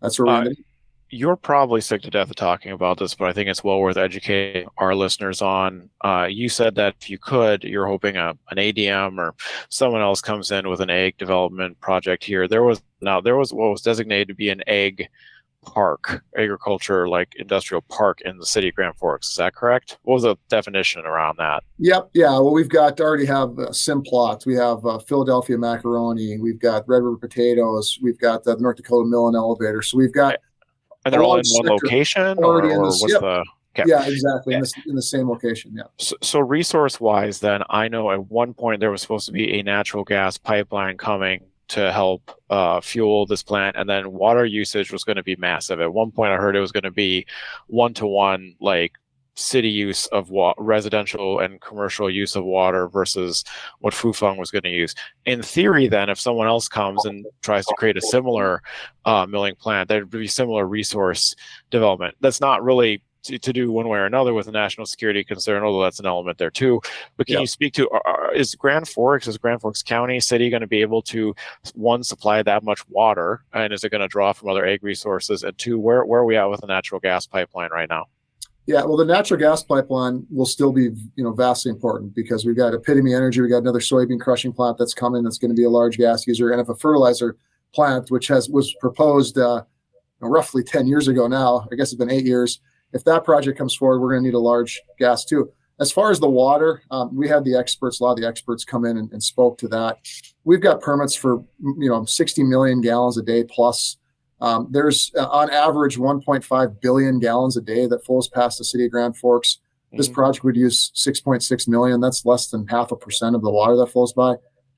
that's where we're ended. You're probably sick to death of talking about this, but I think it's well worth educating our listeners on. You said that if you could, you're hoping an ADM or someone else comes in with an egg development project here. There was what was designated to be an egg park, agriculture, like industrial park in the city of Grand Forks. Is that correct? What was the definition around that? Yep. Yeah. Well, we've already have Simplot. We have Philadelphia macaroni. We've got Red River potatoes. We've got the North Dakota mill and elevator. So we've got. And they're all in one location, or what's the? Okay. Yeah, exactly. In the same location. Yeah. So resource wise, then I know at one point there was supposed to be a natural gas pipeline coming to help fuel this plant, and then water usage was going to be massive. At one point, I heard it was going to be 1-to-1, like city use of residential and commercial use of water versus what Fufeng was going to use. In theory, then, if someone else comes and tries to create a similar milling plant, there would be similar resource development. That's not really to do one way or another with a national security concern, although that's an element there too. But can you speak to, is Grand Forks County City going to be able to, one, supply that much water, and is it going to draw from other ag resources? And two, where are we at with the natural gas pipeline right now? Yeah, well, the natural gas pipeline will still be, vastly important because we've got Epitome Energy, we got another soybean crushing plant that's coming that's going to be a large gas user, and if a fertilizer plant, which was proposed roughly 10 years ago now, I guess it's been 8 years. If that project comes forward, we're going to need a large gas too. As far as the water, we had a lot of the experts come in and spoke to that. We've got permits for 60 million gallons a day plus. There's on average 1.5 billion gallons a day that flows past the city of Grand Forks. This project would use 6.6 million. That's less than 0.5% of the water that flows by.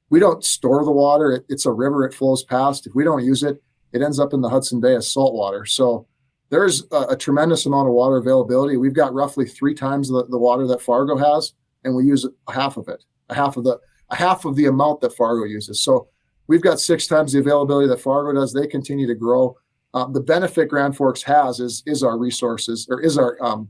We don't store the water. It's a river it flows past. If we don't use it, it ends up in the Hudson Bay as salt water. So there's a tremendous amount of water availability. We've got roughly 3 times the water that Fargo has, and we use half of it, a half of the amount that Fargo uses. So we've got 6 times the availability that Fargo does. They continue to grow. The benefit Grand Forks has is our resources, or is our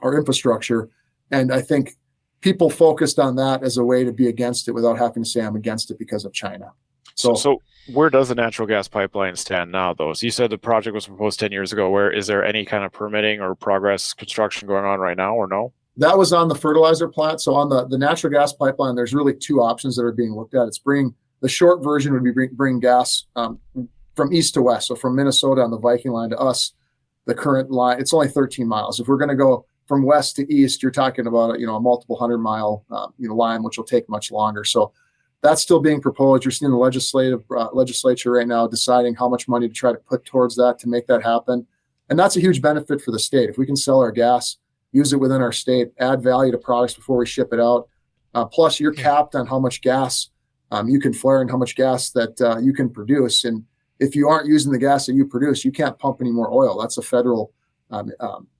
infrastructure. And I think people focused on that as a way to be against it without having to say I'm against it because of China. So where does the natural gas pipeline stand now, though? So you said the project was proposed 10 years ago. Where is there any kind of permitting or progress construction going on right now, or no? That was on the fertilizer plant. So on the natural gas pipeline, there's really 2 options that are being looked at. It's the short version would be bring gas from east to west. So from Minnesota on the Viking line to us, the current line, it's only 13 miles. If we're going to go from west to east, you're talking about a multiple 100-mile line, which will take much longer. So that's still being proposed. You're seeing the legislature right now deciding how much money to try to put towards that to make that happen. And that's a huge benefit for the state. If we can sell our gas, use it within our state, add value to products before we ship it out. Plus, you're capped on how much gas you can flare and how much gas that you can produce. And if you aren't using the gas that you produce, you can't pump any more oil. That's a federal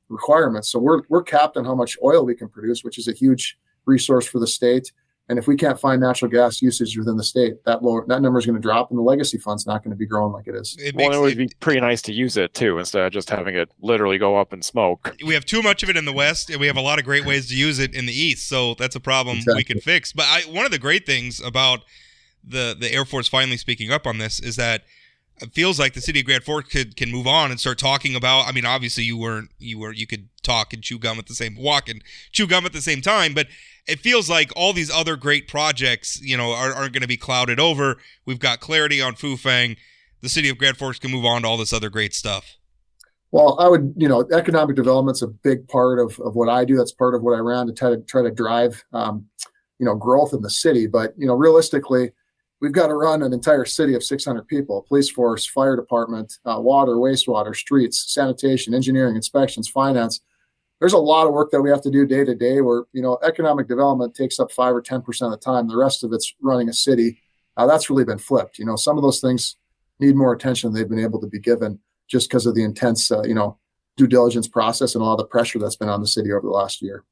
requirement. So we're capped on how much oil we can produce, which is a huge resource for the state. And if we can't find natural gas usage within the state, that number is going to drop, and the legacy fund's not going to be growing like it is. It would be pretty nice to use it too, instead of just having it literally go up in smoke. We have too much of it in the West, and we have a lot of great ways to use it in the East. So that's a problem we can fix. But one of the great things about the Air Force finally speaking up on this is that it feels like the city of Grand Forks can move on and start talking about. I mean, obviously you could talk and chew gum at the same time, but it feels like all these other great projects, aren't going to be clouded over. We've got clarity on Fufeng. The city of Grand Forks can move on to all this other great stuff. Well, I would, economic development's a big part of what I do. That's part of what I ran to try to drive, growth in the city. But, realistically, we've got to run an entire city of 600 people, police force, fire department, water, wastewater, streets, sanitation, engineering, inspections, finance. There's a lot of work that we have to do day to day where, economic development takes up 5 or 10% of the time. The rest of it's running a city. That's really been flipped. Some of those things need more attention than they've been able to be given just because of the intense, due diligence process and all the pressure that's been on the city over the last year.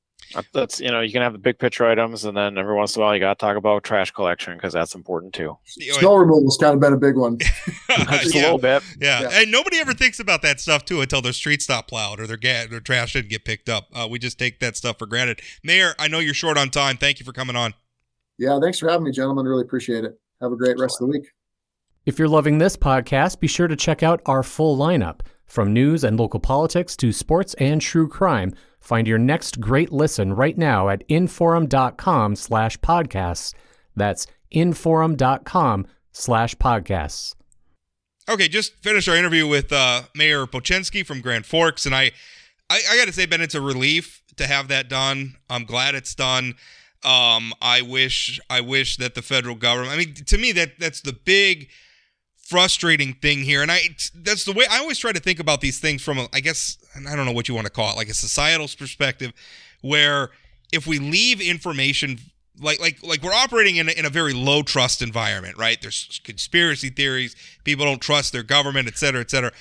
That's, you can have the big picture items, and then every once in a while you got to talk about trash collection because that's important too. Snow removal's kind of been a big one. Just a little bit. Yeah. And nobody ever thinks about that stuff too until their streets stop plowed or their trash didn't get picked up. We just take that stuff for granted. Mayor, I know you're short on time. Thank you for coming on. Yeah, thanks for having me, gentlemen. Really appreciate it. Have a great rest of the week. If you're loving this podcast, be sure to check out our full lineup. From news and local politics to sports and true crime, find your next great listen right now at inforum.com/podcasts. That's inforum.com/podcasts. Okay, just finished our interview with Mayor Bochenski from Grand Forks, and I got to say, Ben, it's a relief to have that done. I'm glad it's done. I wish that the federal government. I mean, to me, that's the big frustrating thing here, and that's the way I always try to think about these things from, I guess, I don't know what you want to call it, like a societal perspective, where if we leave information like we're operating in a very low trust environment, right? There's conspiracy theories, people don't trust their government, et cetera, et cetera.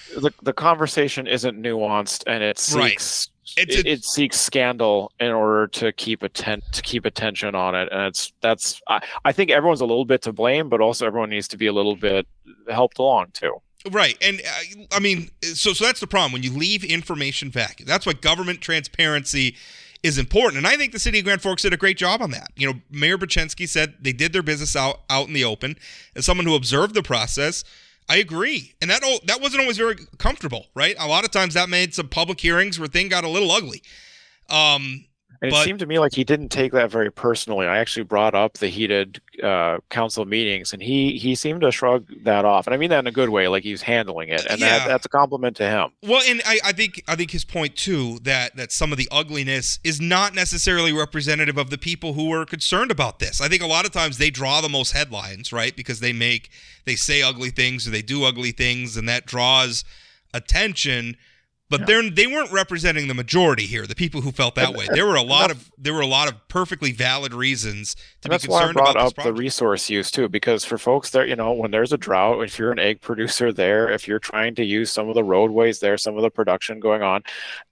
The conversation isn't nuanced, and it seeks it seeks scandal in order to keep attention on it, and I think everyone's a little bit to blame, but also everyone needs to be a little bit helped along too. Right, and I mean, so that's the problem when you leave information vacuum. That's why government transparency is important, and I think the city of Grand Forks did a great job on that. Mayor Bochenski said they did their business out in the open. As someone who observed the process, I agree, and that wasn't always very comfortable, right? A lot of times that made some public hearings where things got a little ugly. And it seemed to me like he didn't take that very personally. I actually brought up the heated council meetings, and he seemed to shrug that off. And I mean that in a good way, like he's handling it, and that's a compliment to him. Well, and I think his point too, that some of the ugliness is not necessarily representative of the people who are concerned about this. I think a lot of times they draw the most headlines, right? Because they say ugly things or they do ugly things, and that draws attention. But they weren't representing the majority here, the people who felt that way. There were a lot of perfectly valid reasons to be concerned about this project. That's why I brought up the resource use too, because for folks there, when there's a drought, if you're an egg producer there, if you're trying to use some of the roadways there, some of the production going on,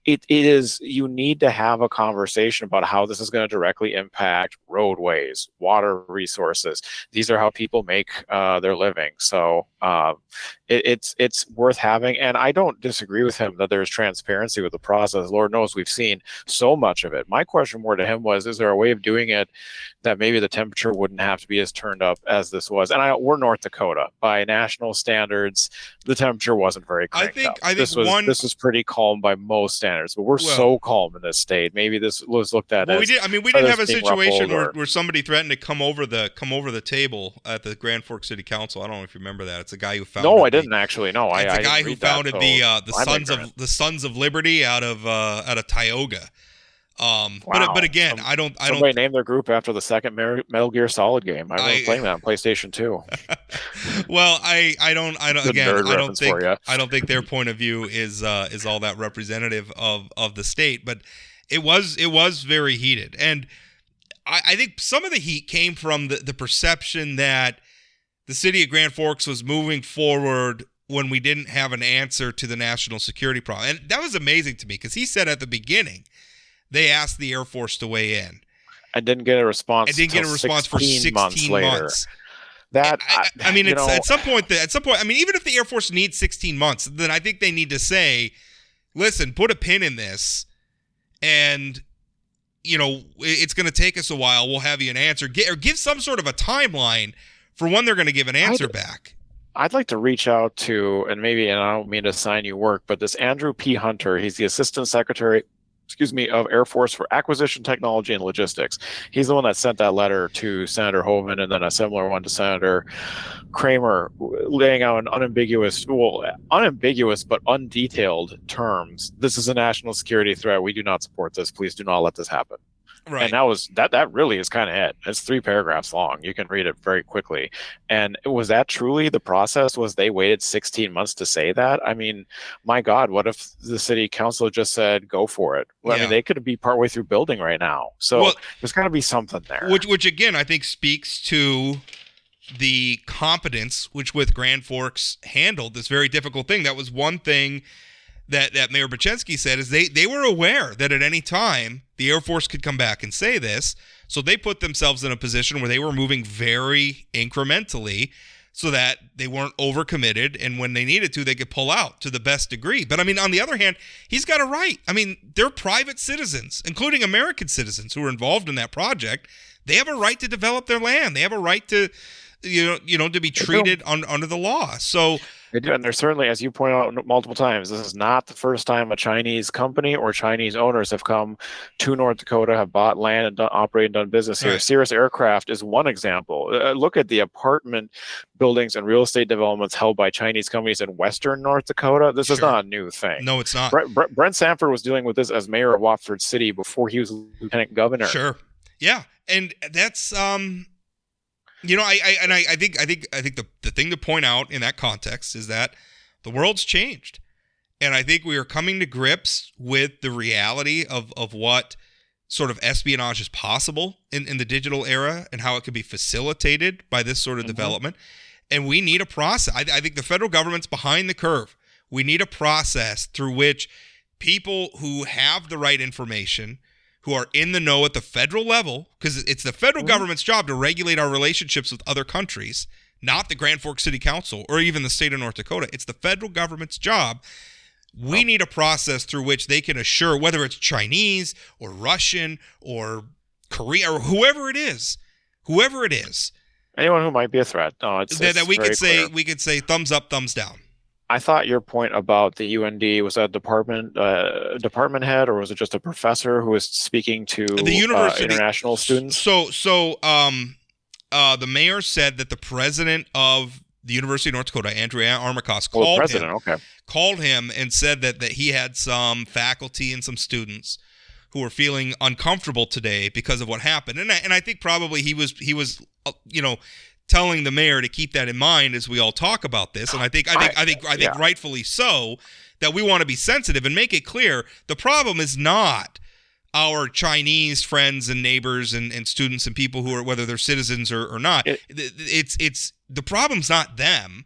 you need to have a conversation about how this is going to directly impact roadways, water resources. These are how people make their living. So it's worth having, and I don't disagree with him that there's transparency with the process. Lord knows we've seen so much of it. My question more to him was, is there a way of doing it that maybe the temperature wouldn't have to be as turned up as this was? And we're North Dakota. By national standards, the temperature wasn't very cranked up. I think this was pretty calm by most standards, but we're so calm in this state. Maybe this was looked at as we didn't have a situation where somebody threatened to come over the table at the Grand Forks City Council. I don't know if you remember that. It's a guy who founded. No, I didn't actually. No, it's a guy who founded the Sons of Liberty out of Tioga. Wow. But again, I don't. Somebody named their group after the second Metal Gear Solid game. I remember playing that on PlayStation 2. Well, I don't think their point of view is all that representative of the state, but it was very heated, and I think some of the heat came from the perception that the city of Grand Forks was moving forward when we didn't have an answer to the national security problem. And that was amazing to me because he said at the beginning they asked the Air Force to weigh in. And didn't get a response. And didn't get a response for 16 months. I mean, at some point, I mean, even if the Air Force needs 16 months, then I think they need to say, listen, put a pin in this, and it's going to take us a while. We'll have you an answer. Or give some sort of a timeline for when they're going to give an answer back. I'd like to reach out to, and I don't mean to assign you work, but this Andrew P. Hunter, he's the Assistant Secretary, of Air Force for Acquisition Technology and Logistics. He's the one that sent that letter to Senator Hoeven and then a similar one to Senator Cramer, laying out in unambiguous but undetailed terms. This is a national security threat. We do not support this. Please do not let this happen. Right. And that really is kind of it. It's 3 paragraphs long. You can read it very quickly. And was that truly the process? Was they waited 16 months to say that? I mean, my God, what if the city council just said, go for it? Well, I mean, they could be partway through building right now. So there's got to be something there. Which again, I think speaks to the competence with Grand Forks handled this very difficult thing. That was one thing that Mayor Bochenski said, is they were aware that at any time the Air Force could come back and say this. So they put themselves in a position where they were moving very incrementally so that they weren't overcommitted, and when they needed to, they could pull out to the best degree. But I mean, on the other hand, he's got a right. I mean, they're private citizens, including American citizens who are involved in that project. They have a right to develop their land. They have a right to, to be treated under the law. So they do, and they're certainly, as you point out multiple times, this is not the first time a Chinese company or Chinese owners have come to North Dakota, have bought land and operated and done business here. Right. Cirrus Aircraft is one example. Look at the apartment buildings and real estate developments held by Chinese companies in western North Dakota. This is not a new thing. No, it's not. Brent Sanford was dealing with this as mayor of Watford City before he was lieutenant governor. Sure. Yeah, and that's I think the thing to point out in that context is that the world's changed, and I think we are coming to grips with the reality of what sort of espionage is possible in the digital era and how it could be facilitated by this sort of development. And we need a process. I think the federal government's behind the curve. We need a process through which people who have the right information, who are in the know at the federal level, because it's the federal government's job to regulate our relationships with other countries, not the Grand Forks City Council or even the state of North Dakota. It's the federal government's job. We need a process through which they can assure, whether it's Chinese or Russian or Korea or whoever it is, anyone who might be a threat. No, that we could say thumbs up, thumbs down. I thought your point about the UND was that department head, or was it just a professor who was speaking to the university international students? So the mayor said that the president of the University of North Dakota, Andrea Armacost, called him and said that he had some faculty and some students who were feeling uncomfortable today because of what happened, and I think probably he was telling the mayor to keep that in mind as we all talk about this. And I think rightfully so, that we want to be sensitive and make it clear the problem is not our Chinese friends and neighbors and students and people who are, whether they're citizens or not. It's the problem's not them.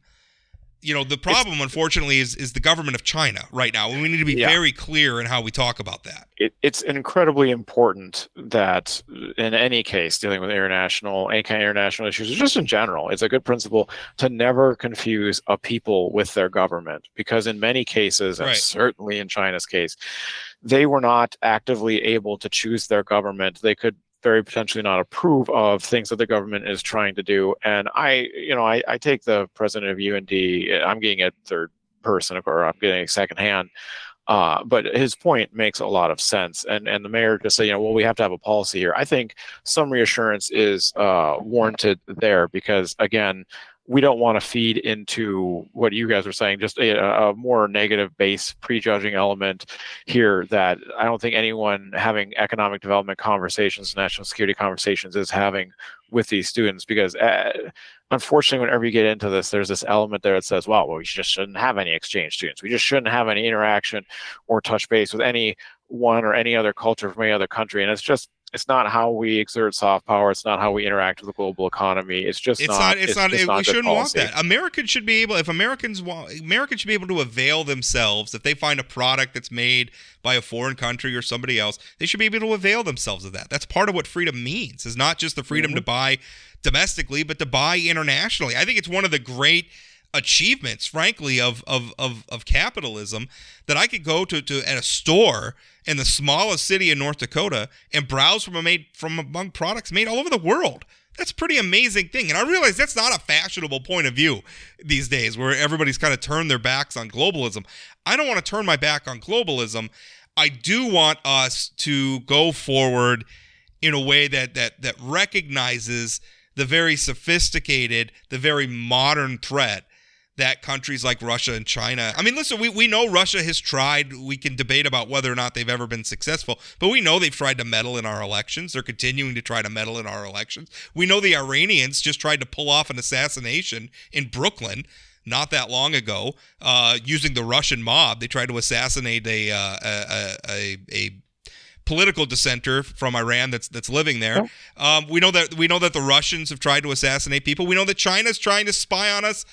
The problem, unfortunately, is the government of China right now. And we need to be very clear in how we talk about that. It's incredibly important that in any case dealing with any kind of international issues, or just in general, it's a good principle to never confuse a people with their government, because in many cases, and certainly in China's case, they were not actively able to choose their government. They could very potentially not approve of things that the government is trying to do. And I take the president of UND, I'm getting it third person, or I'm getting it secondhand, but his point makes a lot of sense. And the mayor just said, we have to have a policy here. I think some reassurance is warranted there, because again, we don't want to feed into what you guys are saying, just a more negative base prejudging element here that I don't think anyone having economic development conversations, national security conversations is having with these students, because unfortunately, whenever you get into this, there's this element there that says, well, we just shouldn't have any exchange students. We just shouldn't have any interaction or touch base with any one or any other culture from any other country. And it's not how we exert soft power. It's not how we interact with the global economy. We shouldn't want that. Americans should be able, Americans should be able to avail themselves, if they find a product that's made by a foreign country or somebody else, they should be able to avail themselves of that. That's part of what freedom means, is not just the freedom to buy domestically, but to buy internationally. I think it's one of the great achievements, frankly, of capitalism, that I could go to at a store in the smallest city in North Dakota and browse from among products made all over the world. That's a pretty amazing thing. And I realize that's not a fashionable point of view these days, where everybody's kind of turned their backs on globalism. I don't want to turn my back on globalism. I do want us to go forward in a way that recognizes the very sophisticated, the very modern threat that countries like Russia and China, I mean, listen, we know Russia has tried. We can debate about whether or not they've ever been successful, but we know they've tried to meddle in our elections. They're continuing to try to meddle in our elections. We know the Iranians just tried to pull off an assassination in Brooklyn not that long ago, using the Russian mob. They tried to assassinate a political dissenter from Iran that's living there. We know that the Russians have tried to assassinate people. We know that China's trying to spy on us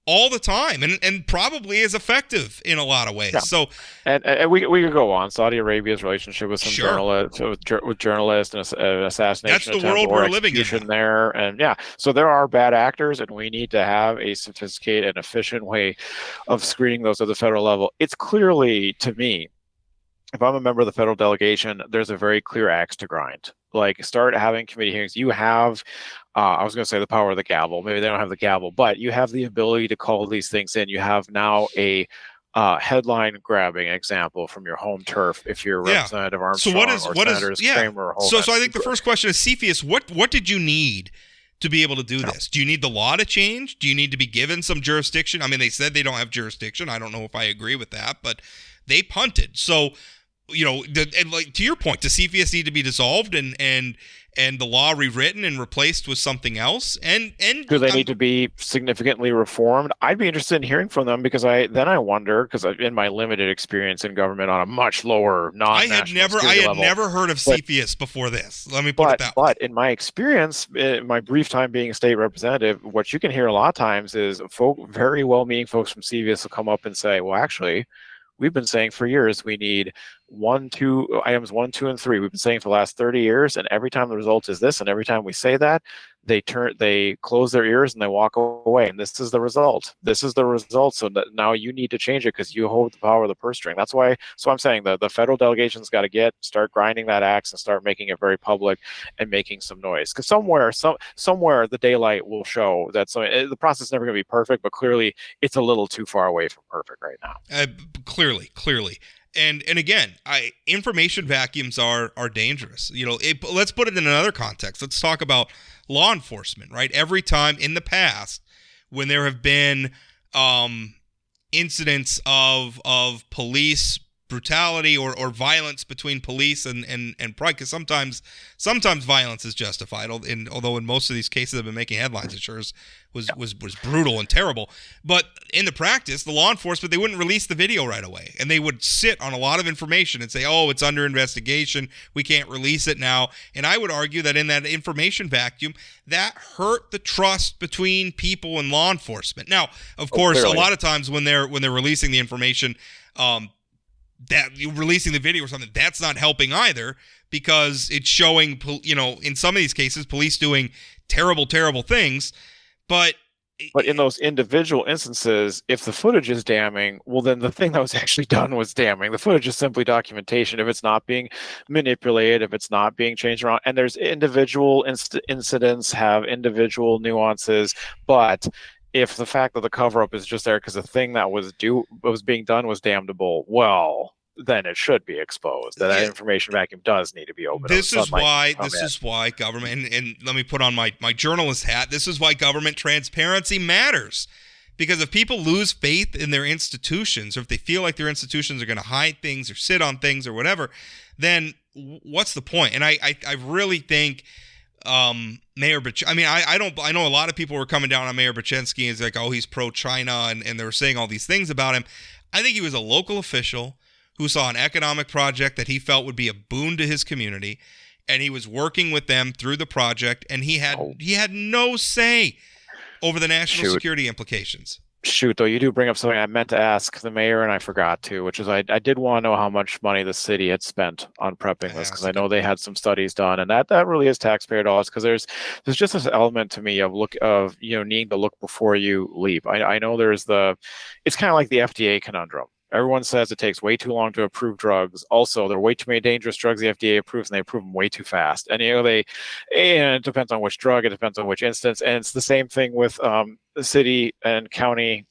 all the time, and probably is effective in a lot of ways. Yeah. So, and we could go on. Saudi Arabia's relationship with some journalists, with journalists, and assassination. That's the world we're living in there, and so there are bad actors, and we need to have a sophisticated and efficient way of screening those at the federal level. It's clearly, to me, if I'm a member of the federal delegation, there's a very clear axe to grind. Like, start having committee hearings. You have, I was going to say the power of the gavel. Maybe they don't have the gavel, but you have the ability to call these things in. You have now a headline grabbing example from your home turf if you're Representative Armstrong or Senators Cramer or Hoeven. So I think the first question is, Cepheus, what did you need to be able to do this? Do you need the law to change? Do you need to be given some jurisdiction? I mean, they said they don't have jurisdiction. I don't know if I agree with that, but they punted. So, and like to your point, does Cepheus need to be dissolved and the law rewritten and replaced with something else? And do they need to be significantly reformed? I'd be interested in hearing from them, because I wonder, because in my limited experience in government on a much lower non-national I had never heard of Cepheus before this. Let me put it that way. But in my experience, in my brief time being a state representative, what you can hear a lot of times is very well-meaning folks from Cepheus will come up and say, well, actually, we've been saying for years we need items 1, 2, and 3. We've been saying for the last 30 years, and every time the result is this, and every time we say that, they close their ears and they walk away. And this is the result. So that now you need to change it because you hold the power of the purse string. That's why. So I'm saying the federal delegation's got to start grinding that axe and start making it very public and making some noise. Because somewhere the daylight will show that the process is never going to be perfect, but clearly it's a little too far away from perfect right now. Clearly. And again, information vacuums are dangerous. Let's put it in another context. Let's talk about law enforcement, right? Every time in the past when there have been incidents of police brutality or violence between police and pride, because sometimes violence is justified, although in most of these cases I've been making headlines, it sure was brutal and terrible. But in the practice, the law enforcement, they wouldn't release the video right away, and they would sit on a lot of information and say, oh, it's under investigation, we can't release it now. And I would argue that in that information vacuum, that hurt the trust between people and law enforcement. Now, of course, a lot of times when they're releasing the information, that you releasing the video or something, that's not helping either, because it's showing, in some of these cases, police doing terrible things. But in those individual instances, if the footage is damning, well, then the thing that was actually done was damning. The footage is simply documentation. If it's not being manipulated, if it's not being changed around, and there's individual incidents have individual nuances, but if the fact that the cover-up is just there because the thing that was being done was damnable, well, then it should be exposed. That information vacuum does need to be opened. This is why government, and let me put on my journalist hat, this is why government transparency matters. Because if people lose faith in their institutions, or if they feel like their institutions are going to hide things or sit on things or whatever, then what's the point? And I really think Mayor Bochenski, I know a lot of people were coming down on Mayor Bochenski and it's like, oh, he's pro-China, and they were saying all these things about him. I think he was a local official who saw an economic project that he felt would be a boon to his community, and he was working with them through the project, and he had no say over the national security implications. Shoot, though, you do bring up something I meant to ask the mayor and I forgot to, which is I did want to know how much money the city had spent on prepping this, because I know they had some studies done, and that really is taxpayer dollars, because there's just this element to me of needing to look before you leap. I know it's kind of like the FDA conundrum. Everyone says it takes way too long to approve drugs. Also, there are way too many dangerous drugs the FDA approves, and they approve them way too fast. And and it depends on which drug, it depends on which instance. And it's the same thing with the city and county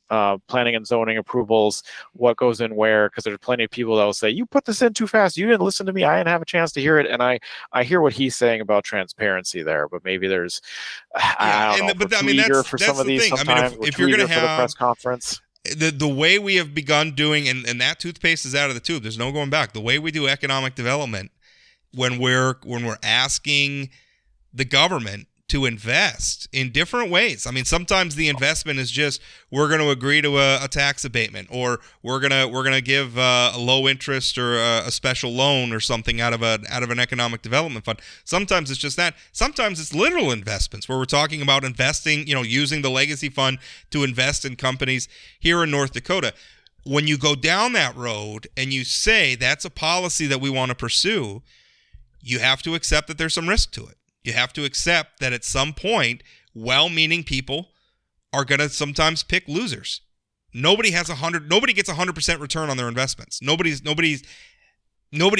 planning and zoning approvals, what goes in where, because there's plenty of people that will say, you put this in too fast, you didn't listen to me, I didn't have a chance to hear it. And I hear what he's saying about transparency there, but maybe there's I don't know, for some of these sometimes, if you're going to have a press conference. The way we have begun doing, and that toothpaste is out of the tube, there's no going back. The way we do economic development, when we're asking the government to invest in different ways. I mean, sometimes the investment is just we're going to agree to a tax abatement, or we're gonna give a low interest or a special loan or something out of an economic development fund. Sometimes it's just that. Sometimes it's literal investments where we're talking about investing, using the legacy fund to invest in companies here in North Dakota. When you go down that road and you say that's a policy that we want to pursue, you have to accept that there's some risk to it. You have to accept that at some point, well-meaning people are going to sometimes pick losers. Nobody gets 100% return on their investments. Nobody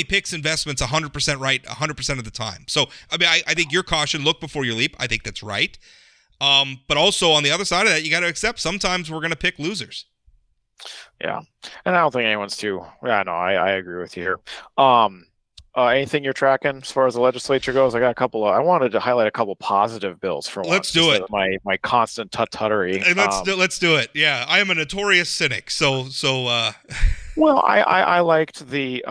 picks investments 100% right 100% of the time. So, I mean, I think your caution, look before you leap. I think that's right. But also on the other side of that, you got to accept sometimes we're going to pick losers. Yeah. And I don't think anyone's too, yeah, no, I agree with you here. Anything you're tracking as far as the legislature goes? I got a couple. I wanted to highlight a couple positive bills for once. Let's do it. My constant tuttery. And let's do it. Yeah, I am a notorious cynic. So. Well, I liked the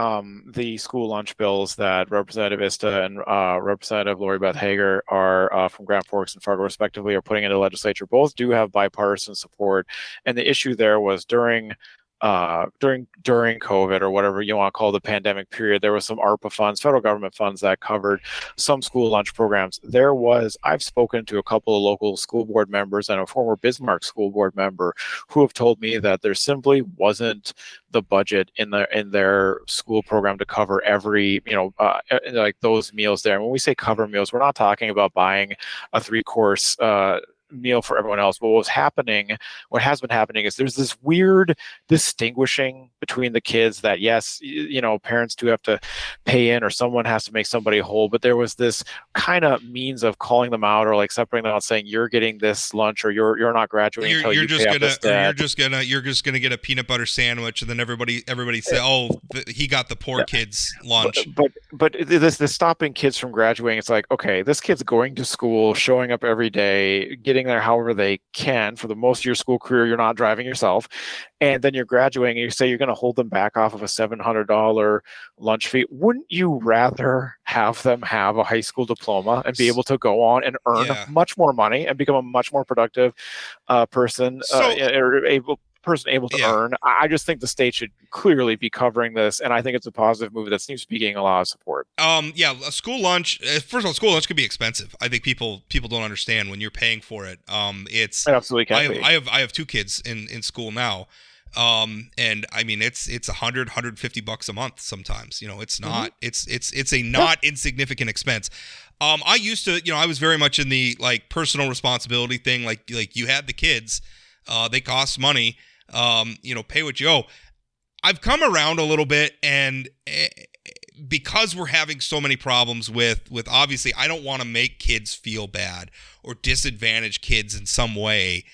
school lunch bills that Representative Ista and Representative Lori Beth Hager are from Grand Forks and Fargo respectively are putting into the legislature. Both do have bipartisan support, and the issue there was during COVID or whatever you want to call the pandemic period, there was some ARPA funds, federal government funds that covered some school lunch programs. I've spoken to a couple of local school board members and a former Bismarck school board member who have told me that there simply wasn't the budget in their school program to cover every, like those meals there. And when we say cover meals, we're not talking about buying a 3-course meal for everyone else. But what has been happening is there's this weird distinguishing between the kids that, yes, parents do have to pay in or someone has to make somebody whole, but there was this kind of means of calling them out or like separating them out, saying you're getting this lunch or you're not graduating until you pay off this debt. You're just gonna get a peanut butter sandwich, and then everybody say, he got the poor kid's lunch. But this stopping kids from graduating, it's like, okay, this kid's going to school, showing up every day, getting there however they can. For the most of your school career, you're not driving yourself, and then you're graduating and you say you're going to hold them back off of a $700 lunch fee. Wouldn't you rather have them have a high school diploma and be able to go on and earn much more money and become a much more productive person able to earn? I just think the state should clearly be covering this, and I think it's a positive move that seems to be getting a lot of support. A school lunch. First of all, school lunch can be expensive. I think people don't understand when you're paying for it. It absolutely can be. I have 2 kids in school now. And I mean, it's $150 a month sometimes. It's not. It's a not insignificant expense. I used to, I was very much in the like personal responsibility thing. Like you had the kids, they cost money. Pay what you owe. I've come around a little bit, and because we're having so many problems with obviously, I don't want to make kids feel bad or disadvantage kids in some way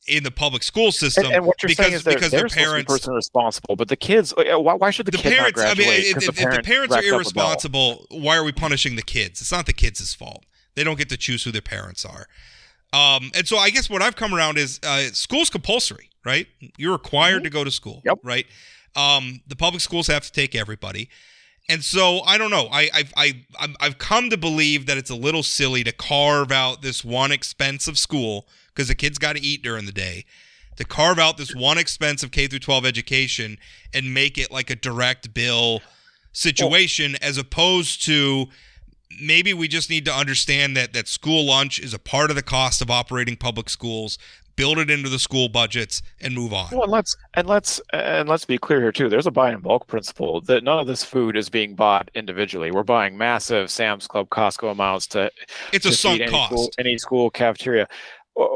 in the public school system. And what you're saying is because their parents, the person responsible, but the kids, why should the kid not graduate? I mean, if the parents are irresponsible, why are we punishing the kids? It's not the kids' fault. They don't get to choose who their parents are. And so I guess what I've come around is school's compulsory, right? You're required to go to school, right? The public schools have to take everybody. And so I don't know. I've come to believe that it's a little silly to carve out this one expense of school, because the kids got to eat during the day, to carve out this one expense of K through 12 education and make it like a direct bill situation, as opposed to maybe we just need to understand that school lunch is a part of the cost of operating public schools, build it into the school budgets, and move on. Well, let's be clear here too. There's a buy in bulk principle that none of this food is being bought individually. We're buying massive Sam's Club, Costco amounts to sunk cost. Any school cafeteria.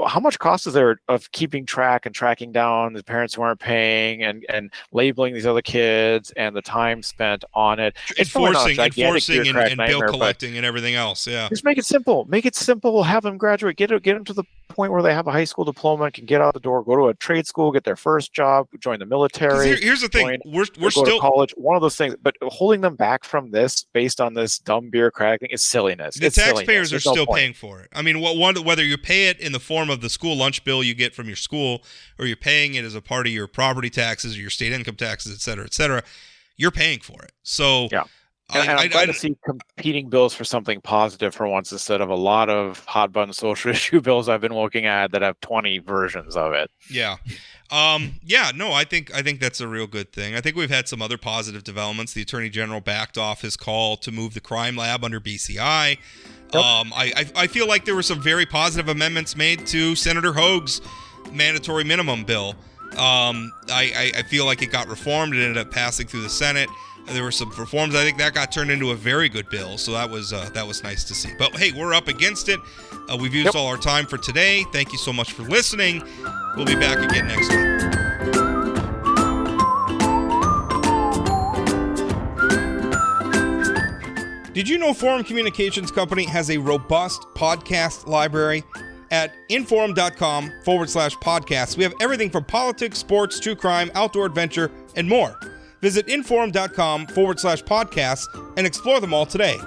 How much cost is there of keeping track and tracking down the parents who aren't paying and labeling these other kids and the time spent on it? Enforcing and bill collecting and everything else. Yeah. Just make it simple. Make it simple. Have them graduate. Get them to the point where they have a high school diploma and can get out the door, go to a trade school, get their first job, join the military. Here's the thing. We're still to college. One of those things. But holding them back from this based on this dumb bureaucratic thing is silliness. The taxpayers are still paying for it. I mean, whether you pay it in the form of the school lunch bill you get from your school, or you're paying it as a part of your property taxes or your state income taxes, et cetera, you're paying for it. So And I'm glad to see competing bills for something positive for once, instead of a lot of hot button social issue bills I've been looking at that have 20 versions of it. Yeah. I think that's a real good thing. I think we've had some other positive developments. The Attorney General backed off his call to move the crime lab under BCI. Yep. I feel like there were some very positive amendments made to Senator Hoag's mandatory minimum bill. I feel like it got reformed. It ended up passing through the Senate. There were some reforms. I think that got turned into a very good bill. So that was nice to see. But hey, we're up against it. We've used all our time for today. Thank you so much for listening. We'll be back again next week. Did you know Forum Communications Company has a robust podcast library? At inforum.com/podcasts, we have everything from politics, sports, true crime, outdoor adventure, and more. Visit inforum.com/podcasts and explore them all today.